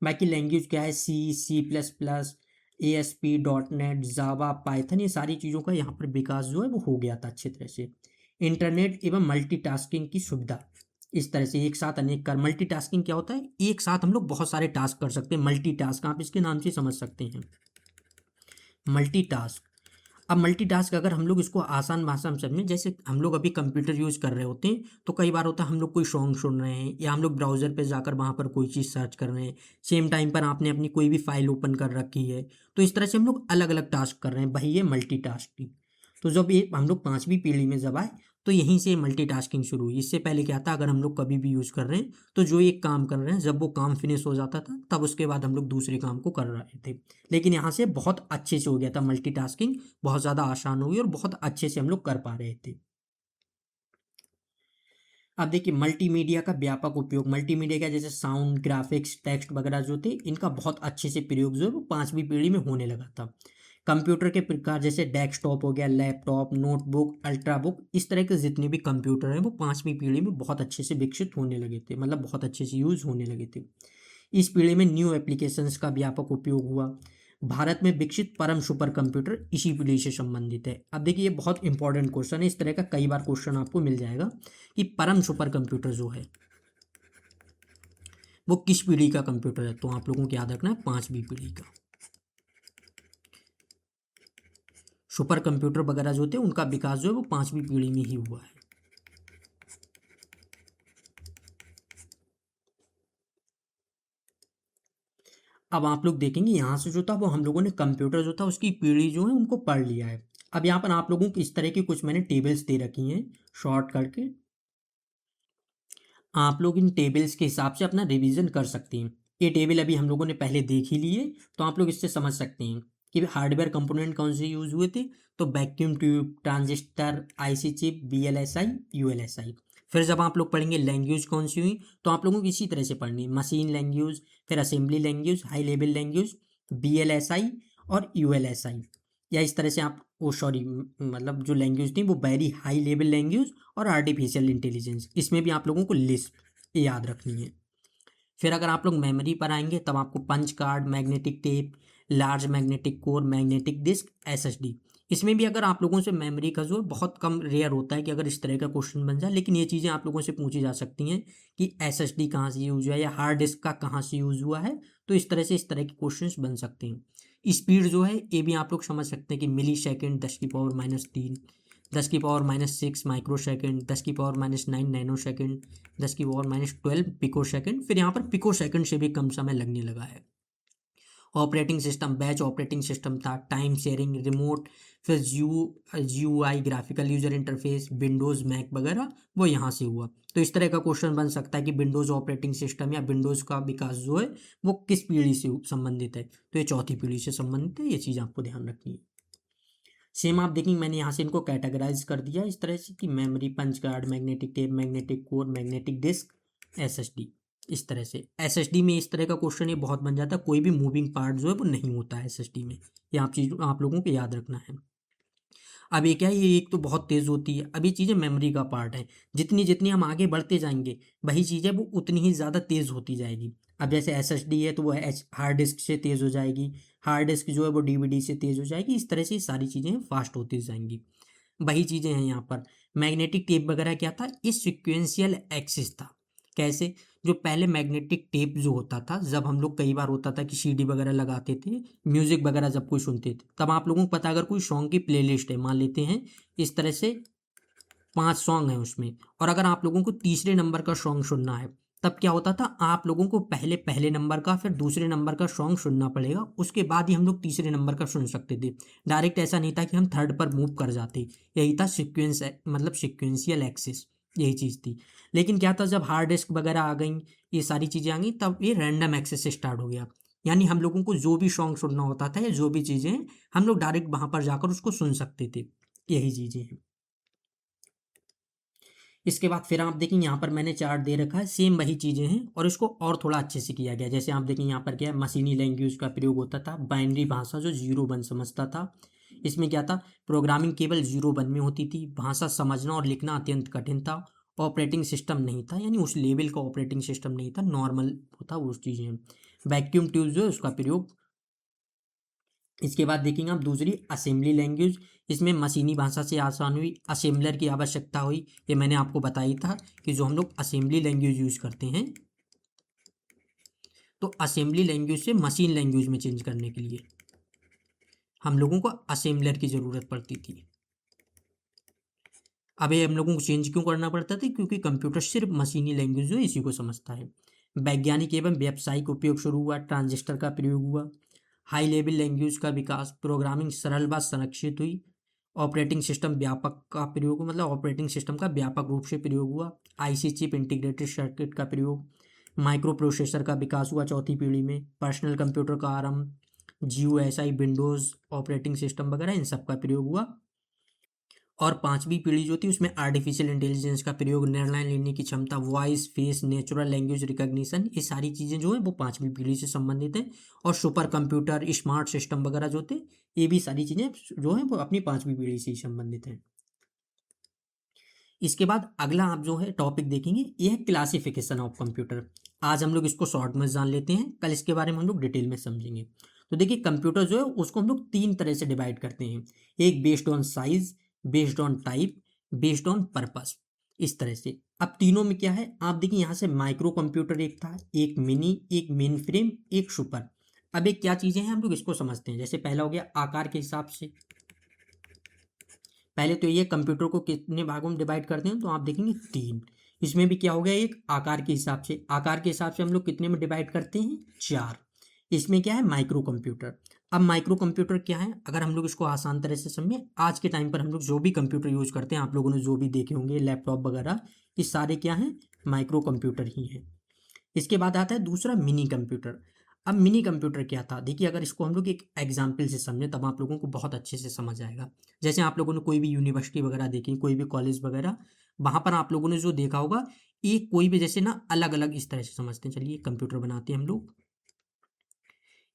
बाकी लैंग्वेज क्या है, C++, ASP.NET, जावा, पाइथन, ये सारी चीज़ों का यहाँ पर विकास जो है वो हो गया था अच्छी तरह से। इंटरनेट एवं मल्टीटास्किंग की सुविधा, इस तरह से एक साथ अनेक कर, मल्टीटास्किंग क्या होता है, एक साथ हम लोग बहुत सारे टास्क कर सकते हैं, मल्टीटास्क आप इसके नाम से समझ सकते हैं, मल्टीटास्क। अब मल्टीटास्क अगर हम लोग इसको आसान भाषा में समझें, जैसे हम लोग अभी कंप्यूटर यूज़ कर रहे होते हैं तो कई बार होता है हम लोग कोई सॉन्ग सुन रहे हैं या हम लोग ब्राउज़र पे जाकर वहाँ पर कोई चीज़ सर्च कर रहे हैं, सेम टाइम पर आपने अपनी कोई भी फाइल ओपन कर रखी है, तो इस तरह से हम लोग अलग अलग टास्क कर रहे हैं, वही ये मल्टीटास्किंग। तो जब ये हम लोग पांचवी पीढ़ी में जब आए तो यहीं से मल्टीटास्किंग शुरू हुई। इससे पहले क्या था, अगर हम लोग कभी भी यूज़ कर रहे हैं तो जो एक काम कर रहे हैं जब वो काम फिनिश हो जाता था तब उसके बाद हम लोग दूसरे काम को कर रहे थे। लेकिन यहाँ से बहुत अच्छे से हो गया था मल्टीटास्किंग, बहुत ज़्यादा आसान हुई और बहुत अच्छे से हम लोग कर पा रहे थे। अब देखिए मल्टीमीडिया का व्यापक उपयोग, मल्टीमीडिया का जैसे साउंड, ग्राफिक्स, टेक्स्ट वगैरह जो थे इनका बहुत अच्छे से प्रयोग जो है वो पांचवी पीढ़ी में होने लगा था। कंप्यूटर के प्रकार जैसे डेस्कटॉप हो गया, लैपटॉप, नोटबुक, अल्ट्राबुक, इस तरह के जितने भी कंप्यूटर हैं वो पांचवी पीढ़ी में बहुत अच्छे से विकसित होने लगे थे, मतलब बहुत अच्छे से यूज होने लगे थे। इस पीढ़ी में न्यू एप्लीकेशंस का व्यापक उपयोग हुआ। भारत में विकसित परम सुपर कंप्यूटर इसी पीढ़ी से संबंधित है। अब देखिए ये बहुत इंपॉर्टेंट क्वेश्चन है, इस तरह का कई बार क्वेश्चन आपको मिल जाएगा कि परम सुपर कंप्यूटर जो है वो किस पीढ़ी का कंप्यूटर है, तो आप लोगों को याद रखना है पांचवी पीढ़ी का। सुपर कंप्यूटर वगैरह जो थे उनका विकास जो है वो पांचवी पीढ़ी में ही हुआ है। अब आप लोग देखेंगे यहाँ से जो था वो हम लोगों ने कंप्यूटर जो था उसकी पीढ़ी जो है उनको पढ़ लिया है। अब यहाँ पर आप लोगों को इस तरह की कुछ मैंने टेबल्स दे रखी हैं शॉर्ट करके, आप लोग इन टेबल्स के हिसाब से अपना रिवीजन कर सकते हैं। ये टेबल अभी हम लोगों ने पहले देख ही लिए, तो आप लोग इससे समझ सकते हैं कि हार्डवेयर कंपोनेंट कौन से यूज हुए थे। तो vacuum tube, transistor, IC chip, VLSI, ULSI. फिर जब आप लोग पढ़ेंगे लैंग्वेज कौन सी हुई, तो आप लोगों को इसी तरह से पढ़नी है, मशीन लैंग्वेज, फिर assembly language, high level language, VLSI और यूएलएसआई। या इस तरह से आप वो सॉरी मतलब जो लैंग्वेज थी वो वेरी हाई लेवल लैंग्वेज और आर्टिफिशियल इंटेलिजेंस, इसमें भी आप लोगों को लिस्ट याद रखनी है। फिर अगर आप लोग मेमोरी पर आएंगे तब आपको punch card, magnetic tape, large magnetic core, magnetic disk, SSD. इसमें भी अगर आप लोगों से मेमोरी का जो बहुत कम रेयर होता है कि अगर इस तरह का क्वेश्चन बन जाए, लेकिन ये चीज़ें आप लोगों से पूछी जा सकती हैं कि एसएसडी कहाँ से यूज हुआ है या हार्ड डिस्क का कहाँ से यूज हुआ है। तो इस तरह के क्वेश्चन बन सकते हैं। स्पीड जो है ये भी आप लोग समझ सकते हैं कि millisecond 10⁻³ 10⁻⁶ microsecond, 10⁻⁹ nanosecond, 10⁻⁻12 picosecond. फिर यहाँ पर पिको सेकेंड से भी कम समय लगने लगा है। Operating system, batch operating system था, टाइम शेयरिंग, रिमोट, फिर GUI graphical user interface, Windows, Mac वगैरह, वो यहाँ से हुआ। तो इस तरह का क्वेश्चन बन सकता है कि विंडोज़ ऑपरेटिंग सिस्टम या विंडोज़ का विकास जो है वो किस पीढ़ी से संबंधित है, तो ये चौथी पीढ़ी से संबंधित है। ये चीज़ आपको ध्यान रखनी है। सेम आप देखेंगे मैंने यहाँ से इनको कैटेगराइज कर दिया इस तरह से कि memory, punch card, magnetic tape, magnetic core, magnetic disk, SSD. इस तरह से एसएसडी में इस तरह का क्वेश्चन ये बहुत बन जाता है, कोई भी मूविंग पार्ट जो है वो नहीं होता है एसएसडी में। ये आप लोगों को याद रखना है। अब ये क्या है, ये एक तो बहुत तेज़ होती है। अब ये चीज़ें मेमोरी का पार्ट है, जितनी जितनी हम आगे बढ़ते जाएंगे वही चीज़ें वो उतनी ही ज़्यादा तेज़ होती जाएगी। अब जैसे एसएसडी है तो वो हार्ड डिस्क से तेज़ हो जाएगी, हार्ड डिस्क जो है वो डीवीडी से तेज़ हो जाएगी। इस तरह से सारी चीज़ें फास्ट होती जाएंगी। वही चीज़ें हैं यहाँ पर। मैग्नेटिक टेप वगैरह क्या था, ये सिक्वेंशियल एक्सिस था। कैसे, जो पहले मैग्नेटिक टेप जो होता था, जब हम लोग कई बार होता था कि सीडी वगैरह लगाते थे, म्यूजिक वगैरह जब कोई सुनते थे, तब आप लोगों को पता अगर कोई सॉन्ग की प्लेलिस्ट है, मान लेते हैं इस तरह से 5 सॉन्ग हैं उसमें, और अगर आप लोगों को तीसरे नंबर का सॉन्ग सुनना है, तब क्या होता था, आप लोगों को पहले पहले नंबर का फिर दूसरे नंबर का सॉन्ग सुनना पड़ेगा, उसके बाद ही हम लोग तीसरे नंबर का सुन सकते थे। डायरेक्ट ऐसा नहीं था कि हम थर्ड पर मूव कर जाते। यही था सिक्वेंस, मतलब सिक्वेंशियल एक्सिस, यही चीज़ थी। लेकिन क्या था, जब हार्ड डिस्क वगैरह आ गई, ये सारी चीज़ें आ गई, तब ये रैंडम एक्सेस स्टार्ट हो गया। यानी हम लोगों को जो भी सॉन्ग सुनना होता था या जो भी चीज़ें, हम लोग डायरेक्ट वहाँ पर जाकर उसको सुन सकते थे। यही चीज़ें हैं। इसके बाद फिर आप देखेंगे यहाँ पर मैंने चार्ट दे रखा है, सेम वही चीज़ें हैं और इसको और थोड़ा अच्छे से किया गया। जैसे आप देखेंगे यहाँ पर क्या है, मशीनी लैंग्वेज का प्रयोग होता था, बाइनरी भाषा जो 0 1 समझता था। इसमें क्या था, प्रोग्रामिंग केवल 0 1 में होती थी, भाषा समझना और लिखना अत्यंत कठिन था, ऑपरेटिंग सिस्टम नहीं था, यानी उस लेवल का ऑपरेटिंग सिस्टम नहीं था, नॉर्मल था वो चीज़ें। वैक्यूम ट्यूब जो है उसका प्रयोग। इसके बाद देखेंगे आप दूसरी असेंबली लैंग्वेज, इसमें मशीनी भाषा से आसान हुई, असेंबलर की आवश्यकता हुई। ये मैंने आपको बताई था कि जो हम लोग असेंबली लैंग्वेज यूज करते हैं, तो असेंबली लैंग्वेज से मशीन लैंग्वेज में चेंज करने के लिए हम लोगों को असेंबलर की ज़रूरत पड़ती थी। अब ये हम लोगों को चेंज क्यों करना पड़ता था, क्योंकि कंप्यूटर सिर्फ मशीनी लैंग्वेज जो है इसी को समझता है। वैज्ञानिक एवं व्यावसायिक उपयोग शुरू हुआ, ट्रांजिस्टर का प्रयोग हुआ, हाई लेवल लैंग्वेज का विकास, प्रोग्रामिंग सरल व संरक्षित हुई, ऑपरेटिंग सिस्टम व्यापक का प्रयोग, मतलब ऑपरेटिंग सिस्टम का व्यापक रूप से प्रयोग हुआ, आईसी चिप, इंटीग्रेटेड सर्किट का प्रयोग, माइक्रो प्रोसेसर का विकास हुआ चौथी पीढ़ी में, पर्सनल कंप्यूटर का आरंभ, जीयूएसआई, विंडोज़ ऑपरेटिंग सिस्टम वगैरह इन सब का प्रयोग हुआ। और पांचवी पीढ़ी जो थी उसमें आर्टिफिशियल इंटेलिजेंस का प्रयोग, निर्णय लेने की क्षमता, voice, face, natural language recognition, ये सारी चीज़ें जो है वो पांचवी पीढ़ी से संबंधित हैं। और सुपर कंप्यूटर, स्मार्ट सिस्टम वगैरह जो थे, ये भी सारी चीज़ें जो हैं वो अपनी पांचवी पीढ़ी से ही संबंधित हैं। इसके बाद अगला आप जो है टॉपिक देखेंगे, ये है क्लासिफिकेशन ऑफ कंप्यूटर। आज हम लोग इसको शॉर्ट में जान लेते हैं, कल इसके बारे में हम लोग डिटेल में समझेंगे। तो देखिए, कंप्यूटर जो है उसको हम लोग 3 तरह से डिवाइड करते हैं। एक based on size, based on type, based on purpose, इस तरह से। अब तीनों में क्या है, आप देखिए यहाँ से माइक्रो कंप्यूटर एक था, एक मिनी, एक मेन फ्रेम, एक सुपर। अब एक क्या चीज़ें हैं, हम लोग इसको समझते हैं। जैसे पहला हो गया आकार के हिसाब से। पहले तो ये कंप्यूटर को कितने भागों में डिवाइड करते हैं, तो आप देखेंगे 3। इसमें भी क्या हो गया, एक आकार के हिसाब से। आकार के हिसाब से हम लोग कितने में डिवाइड करते हैं, 4। इसमें क्या है, माइक्रो कंप्यूटर। अब माइक्रो कंप्यूटर क्या है, अगर हम लोग इसको आसान तरह से समझें, आज के टाइम पर हम लोग जो भी कंप्यूटर यूज करते हैं, आप लोगों ने जो भी देखे होंगे लैपटॉप वगैरह, ये सारे क्या हैं, माइक्रो कंप्यूटर ही हैं। इसके बाद आता है दूसरा मिनी कंप्यूटर। अब मिनी कंप्यूटर क्या था, देखिए अगर इसको हम लोग एक एग्जाम्पल से समझें तब आप लोगों को बहुत अच्छे से समझ आएगा। जैसे आप लोगों ने कोई भी यूनिवर्सिटी वगैरह देखी, कोई भी कॉलेज वगैरह, वहाँ पर आप लोगों ने जो देखा होगा, ये कोई भी जैसे ना अलग अलग इस तरह से समझते हैं। चलिए कंप्यूटर बनाते हैं हम लोग,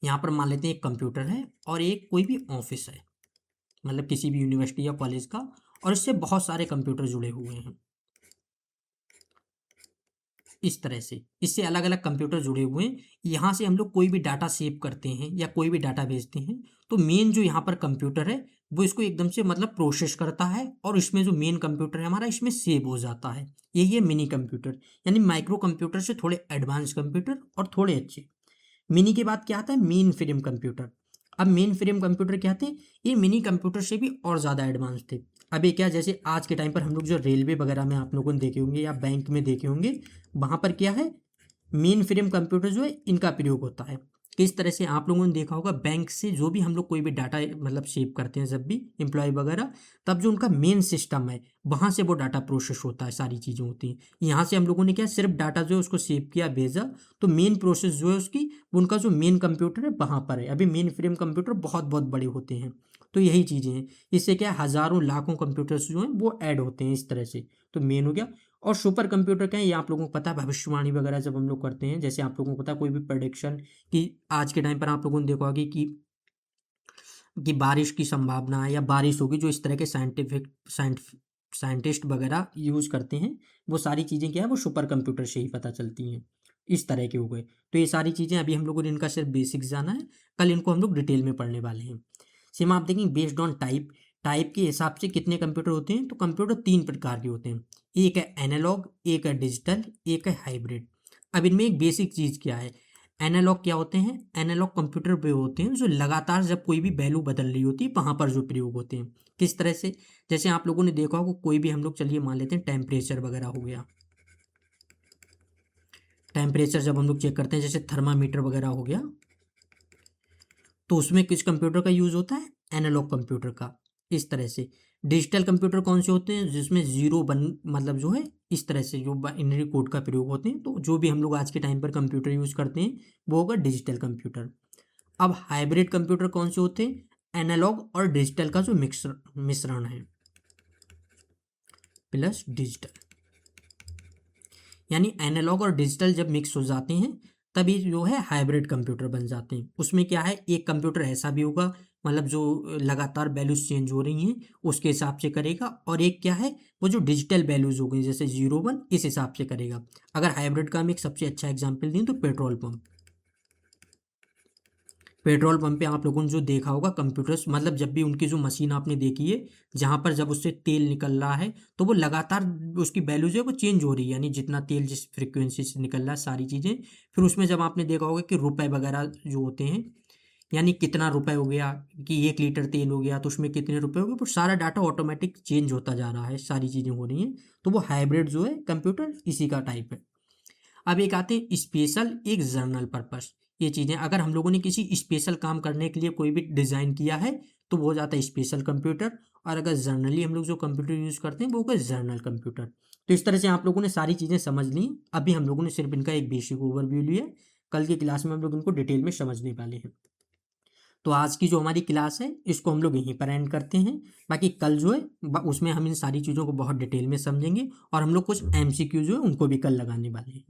यहाँ पर मान लेते हैं एक कंप्यूटर है और एक कोई भी ऑफिस है, मतलब किसी भी यूनिवर्सिटी या कॉलेज का, और इससे बहुत सारे कंप्यूटर जुड़े हुए हैं इस तरह से, इससे अलग अलग कंप्यूटर जुड़े हुए हैं। यहाँ से हम लोग कोई भी डाटा सेव करते हैं या कोई भी डाटा भेजते हैं, तो मेन जो यहाँ पर कंप्यूटर है वो इसको एकदम से मतलब प्रोसेस करता है, और इसमें जो मेन कंप्यूटर है हमारा इसमें सेव हो जाता है। यही है मिनी कंप्यूटर, यानी माइक्रो कंप्यूटर से थोड़े एडवांस कंप्यूटर और थोड़े अच्छे। मिनी के बाद क्या आता है, मेन फ्रेम कंप्यूटर। अब मेन फ्रेम कंप्यूटर क्या थे, ये मिनी कंप्यूटर से भी और ज़्यादा एडवांस थे। अब ये क्या, जैसे आज के टाइम पर हम लोग जो रेलवे वगैरह में आप लोगों ने देखे होंगे या बैंक में देखे होंगे, वहाँ पर क्या है, मेन फ्रेम कंप्यूटर जो है इनका प्रयोग होता है। किस तरह से आप लोगों ने देखा होगा, बैंक से जो भी हम लोग कोई भी डाटा मतलब सेव करते हैं, जब भी एम्प्लॉय वगैरह, तब जो उनका मेन सिस्टम है वहाँ से वो डाटा प्रोसेस होता है, सारी चीज़ें होती हैं। यहाँ से हम लोगों ने क्या सिर्फ डाटा जो है उसको सेव किया, भेजा, तो मेन प्रोसेस जो है उसकी, उनका जो मेन कंप्यूटर है वहाँ पर है। अभी मेन फ्रेम कंप्यूटर बहुत बहुत बड़े होते हैं, तो यही चीज़ें हैं। इससे क्या है, हज़ारों लाखों कंप्यूटर्स जो हैं वो ऐड होते हैं इस तरह से। तो मेन हो गया। और सुपर कंप्यूटर क्या है, ये आप लोगों को पता है, भविष्यवाणी वगैरह जब हम लोग करते हैं, जैसे आप लोगों को पता है कोई भी प्रेडिक्शन, कि आज के टाइम पर आप लोगों ने देखा होगा कि बारिश की संभावना है या बारिश होगी, जो इस तरह के साइंटिस्ट वगैरह यूज करते हैं, वो सारी चीज़ें क्या है वो सुपर कंप्यूटर से ही पता चलती हैं। इस तरह के हो गए। तो ये सारी चीज़ें अभी हम लोगों ने इनका सिर्फ बेसिक्स जाना है, कल इनको हम लोग डिटेल में पढ़ने वाले हैं। सेम आप देखेंगे बेस्ड ऑन टाइप, टाइप के हिसाब से कितने कंप्यूटर होते हैं, तो कंप्यूटर 3 प्रकार के होते हैं। एक है एनालॉग, एक है डिजिटल, एक है हाइब्रिड। अब इनमें एक बेसिक चीज़ क्या है, एनालॉग क्या होते हैं, एनालॉग कंप्यूटर पे होते हैं जो लगातार जब कोई भी वैल्यू बदल रही होती है वहाँ पर जो प्रयोग होते हैं। किस तरह से, जैसे आप लोगों ने देखा होगा कोई भी हम लोग, चलिए मान लेते हैं टेम्परेचर वगैरह हो गया, टेम्परेचर जब हम लोग चेक करते हैं, जैसे थर्मामीटर वगैरह हो गया, तो उसमें किस कंप्यूटर का यूज़ होता है, एनालॉग कंप्यूटर का। इस तरह से डिजिटल कंप्यूटर कौन से होते हैं, जिसमें जीरो वन मतलब जो है इस तरह से जो बाइनरी कोड का प्रयोग होते हैं। तो जो भी हम लोग आज के टाइम पर कंप्यूटर यूज़ करते हैं वो होगा डिजिटल कंप्यूटर। अब हाइब्रिड कंप्यूटर कौन से होते हैं, एनालॉग और डिजिटल का जो मिश्रण है प्लस डिजिटल, यानी एनालॉग और डिजिटल जब मिक्स हो जाते हैं तभी जो है हाइब्रिड कंप्यूटर बन जाते हैं। उसमें क्या है, एक कंप्यूटर ऐसा भी होगा मतलब जो लगातार वैल्यूज चेंज हो रही हैं उसके हिसाब से करेगा, और एक क्या है वो जो डिजिटल वैल्यूज हो गई जैसे 0 1 इस हिसाब से करेगा। अगर हाइब्रिड का हम एक सबसे अच्छा एग्जाम्पल दें तो पेट्रोल पंप, पेट्रोल पंप पे आप लोगों ने जो देखा होगा कंप्यूटर्स, मतलब जब भी उनकी जो मशीन आपने देखी है जहाँ पर जब उससे तेल निकल रहा है तो वो लगातार उसकी वैल्यू जो है वो चेंज हो रही है, यानी जितना तेल जिस फ्रिक्वेंसी से निकल रहा है सारी चीज़ें। फिर उसमें जब आपने देखा होगा कि रुपए वगैरह जो होते हैं, यानी कितना रुपए हो गया, कि 1 लीटर तेल हो गया तो उसमें कितने रुपए हो गए, वो सारा डाटा ऑटोमेटिक चेंज होता जा रहा है, सारी चीज़ें हो रही हैं। तो वो हाइब्रिड जो है कंप्यूटर इसी का टाइप है। अब एक आते हैं स्पेशल, एक जर्नल पर्पस। ये चीज़ें अगर हम लोगों ने किसी स्पेशल काम करने के लिए कोई भी डिज़ाइन किया है तो वो हो जाता है स्पेशल कंप्यूटर, और अगर जर्नली हम लोग जो कंप्यूटर यूज़ करते हैं वो होगा जर्नल कंप्यूटर। तो इस तरह से आप लोगों ने सारी चीज़ें समझ ली। अभी हम लोगों ने सिर्फ इनका एक बेसिक ओवरव्यू लिया, कल की क्लास में हम लोग इनको डिटेल में समझने वाले हैं। तो आज की जो हमारी क्लास है इसको हम लोग यहीं पर एंड करते हैं। बाकी कल जो है उसमें हम इन सारी चीज़ों को बहुत डिटेल में समझेंगे, और हम लोग कुछ MCQ जो है उनको भी कल लगाने वाले हैं।